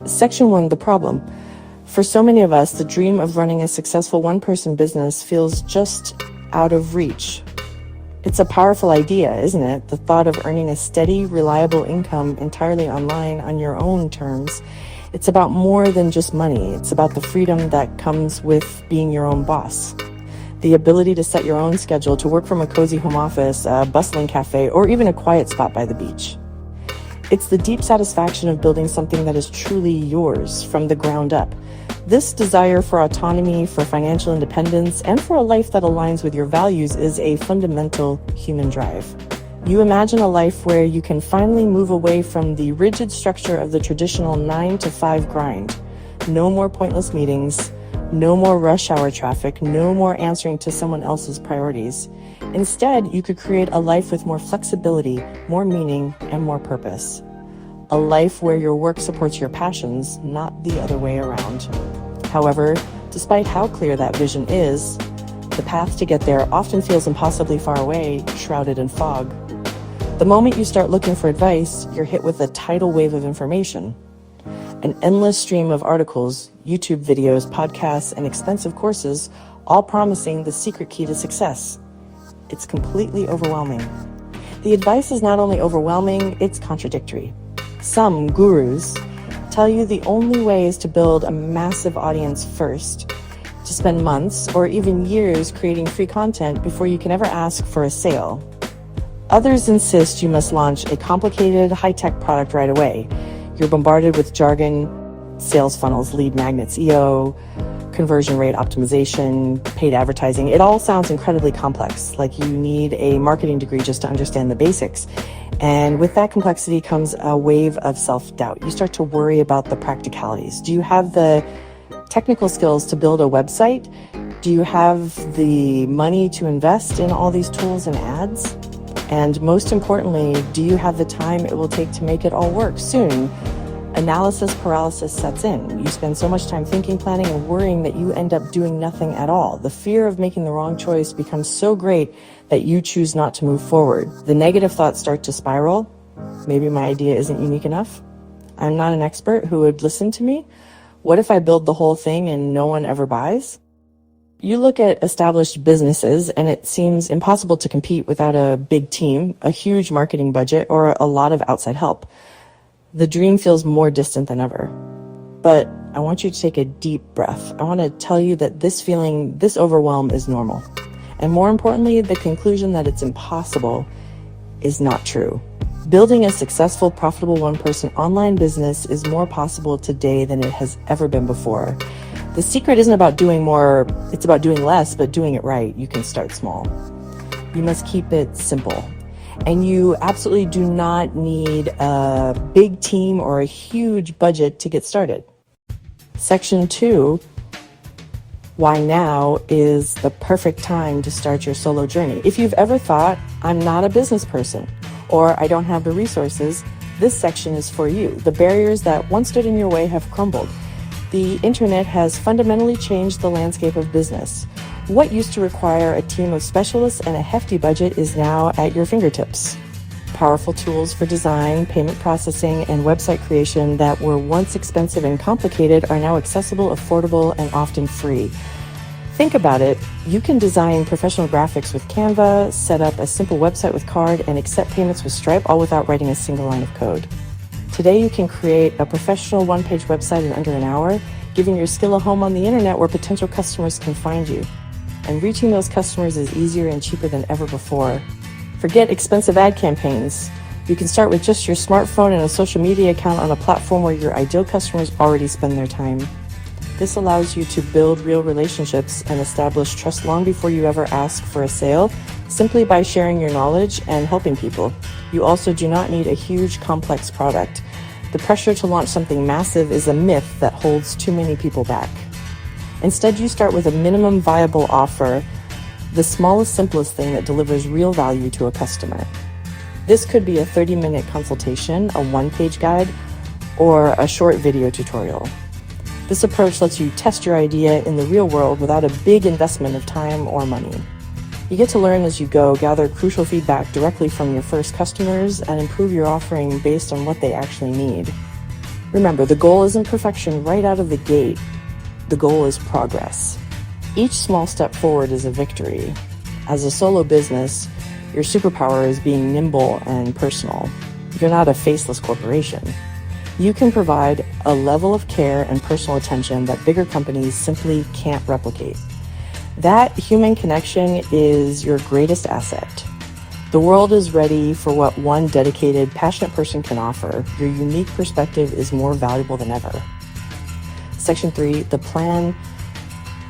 Section 1, the problem. For so many of us, the dream of running a successful one-person business feels just out of reach. It's a powerful idea, isn't it? The thought of earning a steady, reliable income entirely online on your own terms. It's about more than just money. It's about the freedom that comes with being your own boss. The ability to set your own schedule, to work from a cozy home office, a bustling cafe, or even a quiet spot by the beach. It's the deep satisfaction of building something that is truly yours from the ground up. This desire for autonomy, for financial independence, and for a life that aligns with your values is a fundamental human drive. You imagine a life where you can finally move away from the rigid structure of the traditional 9-to-5 grind. No more pointless meetings, no more rush hour traffic, no more answering to someone else's priorities. Instead, you could create a life with more flexibility, more meaning, and more purpose. A life where your work supports your passions, not the other way around. However, despite how clear that vision is, the path to get there often feels impossibly far away, shrouded in fog. The moment you start looking for advice, you're hit with a tidal wave of information. An endless stream of articles, YouTube videos, podcasts, and expensive courses, all promising the secret key to success. It's completely overwhelming. The advice is not only overwhelming, it's contradictory. Some gurus tell you the only way is to build a massive audience first, to spend months or even years creating free content before you can ever ask for a sale. Others insist you must launch a complicated, high-tech product right away. You're bombarded with jargon, sales funnels, lead magnets, EO, conversion rate optimization, paid advertising. It all sounds incredibly complex, like you need a marketing degree just to understand the basics. And with that complexity comes a wave of self-doubt. You start to worry about the practicalities. Do you have the technical skills to build a website? Do you have the money to invest in all these tools and ads? And most importantly, do you have the time it will take to make it all work soon? Analysis paralysis sets in. You spend so much time thinking, planning, and worrying that you end up doing nothing at all. The fear of making the wrong choice becomes so great that you choose not to move forward. The negative thoughts start to spiral. Maybe my idea isn't unique enough. I'm not an expert who would listen to me. What if I build the whole thing and no one ever buys? You look at established businesses and it seems impossible to compete without a big team, a huge marketing budget, or a lot of outside help. The dream feels more distant than ever. But I want you to take a deep breath. I want to tell you that this feeling, this overwhelm is normal. And more importantly, the conclusion that it's impossible is not true. Building a successful, profitable one-person online business is more possible today than it has ever been before. The secret isn't about doing more, it's about doing less, but doing it right. You can start small. You must keep it simple. And you absolutely do not need a big team or a huge budget to get started. Section 2, why now is the perfect time to start your solo journey. If you've ever thought, I'm not a business person, or I don't have the resources, this section is for you. The barriers that once stood in your way have crumbled. The internet has fundamentally changed the landscape of business. What used to require a team of specialists and a hefty budget is now at your fingertips. Powerful tools for design, payment processing, and website creation that were once expensive and complicated are now accessible, affordable, and often free. Think about it. You can design professional graphics with Canva, set up a simple website with Card, and accept payments with Stripe, all without writing a single line of code. Today, you can create a professional one-page website in under an hour, giving your skill a home on the internet where potential customers can find you. And reaching those customers is easier and cheaper than ever before. Forget expensive ad campaigns. You can start with just your smartphone and a social media account on a platform where your ideal customers already spend their time. This allows you to build real relationships and establish trust long before you ever ask for a sale, simply by sharing your knowledge and helping people. You also do not need a huge, complex product. The pressure to launch something massive is a myth that holds too many people back. Instead, you start with a minimum viable offer, the smallest, simplest thing that delivers real value to a customer. This could be a 30-minute consultation, a one-page guide, or a short video tutorial. This approach lets you test your idea in the real world without a big investment of time or money. You get to learn as you go, gather crucial feedback directly from your first customers, and improve your offering based on what they actually need. Remember, the goal isn't perfection right out of the gate. The goal is progress. Each small step forward is a victory. As a solo business, your superpower is being nimble and personal. You're not a faceless corporation. You can provide a level of care and personal attention that bigger companies simply can't replicate. That human connection is your greatest asset. The world is ready for what one dedicated, passionate person can offer. Your unique perspective is more valuable than ever. Section 3, the plan,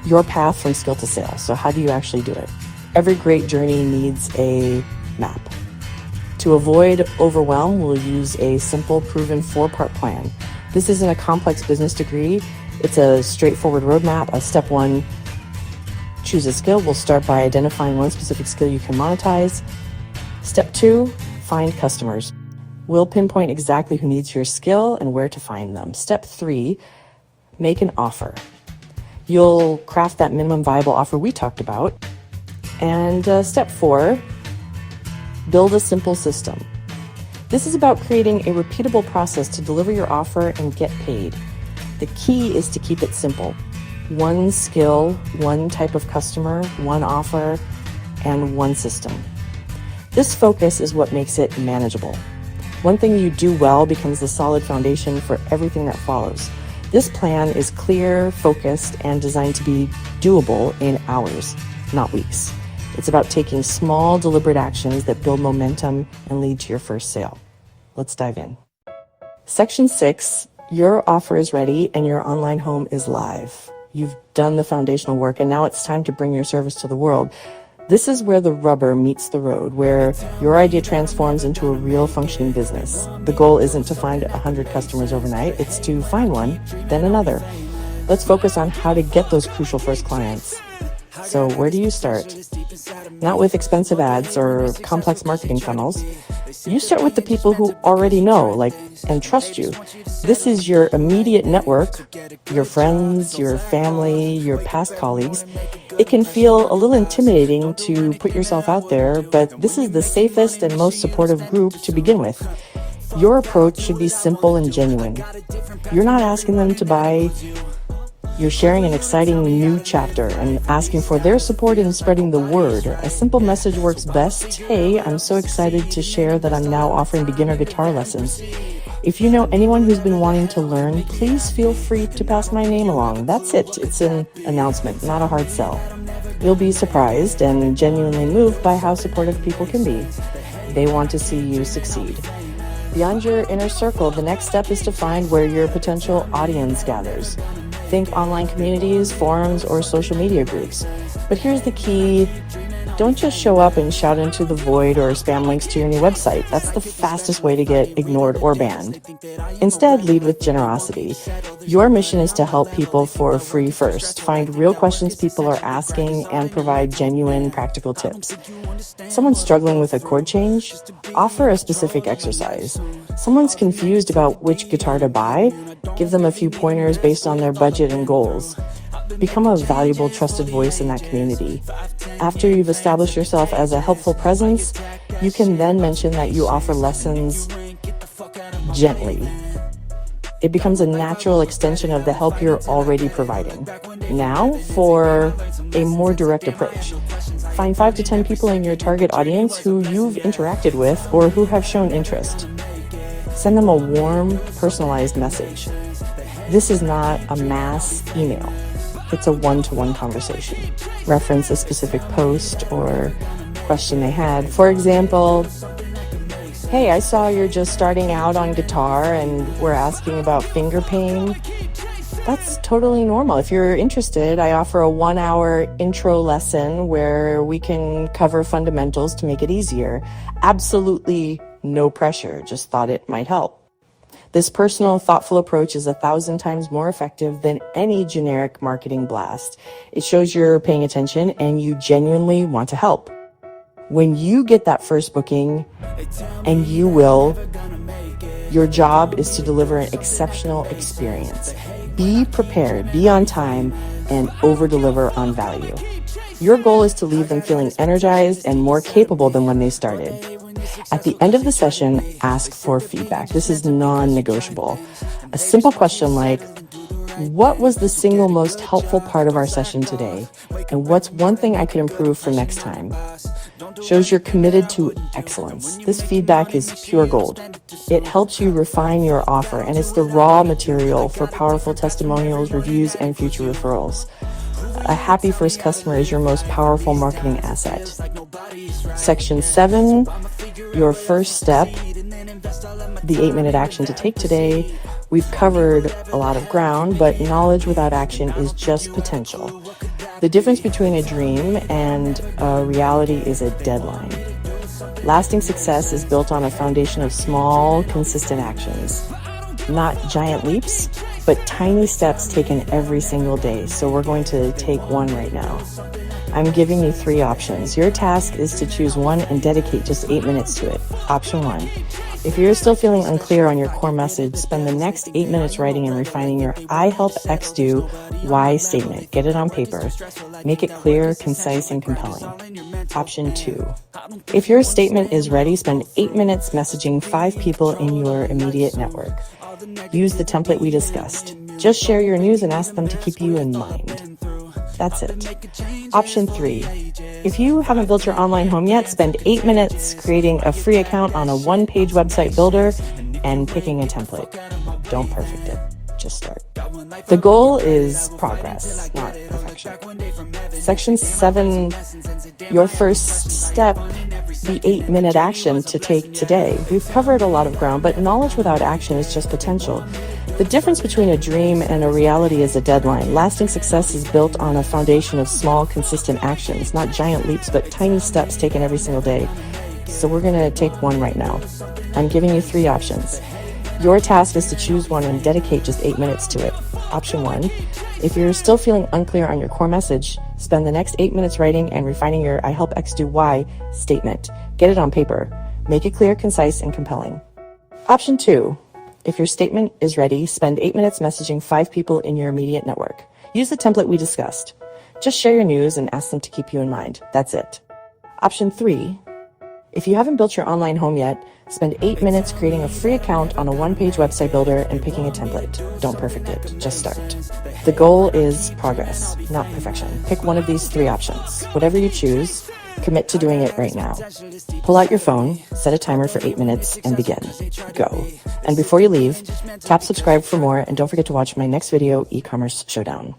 your path from skill to sale. So how do you actually do it? Every great journey needs a map. To avoid overwhelm, we'll use a simple, proven 4-part plan. This isn't a complex business degree. It's a straightforward roadmap. Step 1, choose a skill. We'll start by identifying one specific skill you can monetize. Step 2, find customers. We'll pinpoint exactly who needs your skill and where to find them. Step 3, make an offer. You'll craft that minimum viable offer we talked about. And step 4, build a simple system. This is about creating a repeatable process to deliver your offer and get paid. The key is to keep it simple. One skill, one type of customer, one offer, and one system. This focus is what makes it manageable. One thing you do well becomes the solid foundation for everything that follows. This plan is clear, focused, and designed to be doable in hours, not weeks. It's about taking small, deliberate actions that build momentum and lead to your first sale. Let's dive in. Section 6, your offer is ready and your online home is live. You've done the foundational work and now it's time to bring your service to the world. This is where the rubber meets the road, where your idea transforms into a real functioning business. The goal isn't to find 100 customers overnight, it's to find one, then another. Let's focus on how to get those crucial first clients. So where do you start? Not with expensive ads or complex marketing funnels. You start with the people who already know, like, and trust you. This is your immediate network, your friends, your family, your past colleagues. It can feel a little intimidating to put yourself out there, but this is the safest and most supportive group to begin with. Your approach should be simple and genuine. You're not asking them to buy. You're sharing an exciting new chapter and asking for their support in spreading the word. A simple message works best. Hey, I'm so excited to share that I'm now offering beginner guitar lessons. If you know anyone who's been wanting to learn, please feel free to pass my name along. That's it. It's an announcement, not a hard sell. You'll be surprised and genuinely moved by how supportive people can be. They want to see you succeed. Beyond your inner circle, the next step is to find where your potential audience gathers. Think online communities, forums, or social media groups. But here's the key. Don't just show up and shout into the void or spam links to your new website. That's the fastest way to get ignored or banned. Instead, lead with generosity. Your mission is to help people for free first. Find real questions people are asking and provide genuine, practical tips. Someone's struggling with a chord change? Offer a specific exercise. Someone's confused about which guitar to buy? Give them a few pointers based on their budget and goals. Become a valuable, trusted voice in that community. After you've established yourself as a helpful presence, you can then mention that you offer lessons gently. It becomes a natural extension of the help you're already providing. Now, for a more direct approach. Find 5 to 10 people in your target audience who you've interacted with or who have shown interest. Send them a warm, personalized message. This is not a mass email. It's a one-to-one conversation. Reference a specific post or question they had. For example, hey, I saw you're just starting out on guitar and we're asking about finger pain. That's totally normal. If you're interested, I offer a 1-hour intro lesson where we can cover fundamentals to make it easier. Absolutely no pressure, just thought it might help. This personal, thoughtful approach is 1,000 times more effective than any generic marketing blast. It shows you're paying attention and you genuinely want to help. When you get that first booking, and you will, your job is to deliver an exceptional experience. Be prepared, be on time, and over-deliver on value. Your goal is to leave them feeling energized and more capable than when they started. At the end of the session, ask for feedback. This is non-negotiable. A simple question like, what was the single most helpful part of our session today? And what's one thing I could improve for next time? Shows you're committed to excellence. This feedback is pure gold. It helps you refine your offer, and it's the raw material for powerful testimonials, reviews, and future referrals. A happy first customer is your most powerful marketing asset. Section 7, your first step, the 8-minute action to take today. We've covered a lot of ground, but knowledge without action is just potential. The difference between a dream and a reality is a deadline. Lasting success is built on a foundation of small, consistent actions. Not giant leaps, but tiny steps taken every single day. So we're going to take one right now. I'm giving you 3 options. Your task is to choose one and dedicate just 8 minutes to it. Option 1. If you're still feeling unclear on your core message, spend the next 8 minutes writing and refining your I help X do Y statement. Get it on paper. Make it clear, concise, and compelling. Option 2. If your statement is ready, spend 8 minutes messaging 5 people in your immediate network. Use the template we discussed. Just share your news and ask them to keep you in mind. That's it. Option 3. If you haven't built your online home yet, spend 8 minutes creating a free account on a one-page website builder and picking a template. Don't perfect it. Just start. The goal is progress, not perfection. Section 7, your first step, the 8-minute action to take today. We've covered a lot of ground, but knowledge without action is just potential. The difference between a dream and a reality is a deadline. Lasting success is built on a foundation of small, consistent actions, not giant leaps, but tiny steps taken every single day. So we're going to take one right now. I'm giving you 3 options. Your task is to choose one and dedicate just 8 minutes to it. Option 1. If you're still feeling unclear on your core message, spend the next 8 minutes writing and refining your I help X do Y statement. Get it on paper. Make it clear, concise, and compelling. Option 2. If your statement is ready, spend 8 minutes messaging 5 people in your immediate network. Use the template we discussed. Just share your news and ask them to keep you in mind. That's it. Option 3. If you haven't built your online home yet, spend 8 minutes creating a free account on a one-page website builder and picking a template. Don't perfect it, just start. The goal is progress, not perfection. Pick one of these 3 options. Whatever you choose, commit to doing it right now. Pull out your phone, set a timer for 8 minutes, and begin. Go. And before you leave, tap subscribe for more, and don't forget to watch my next video, E-commerce Showdown.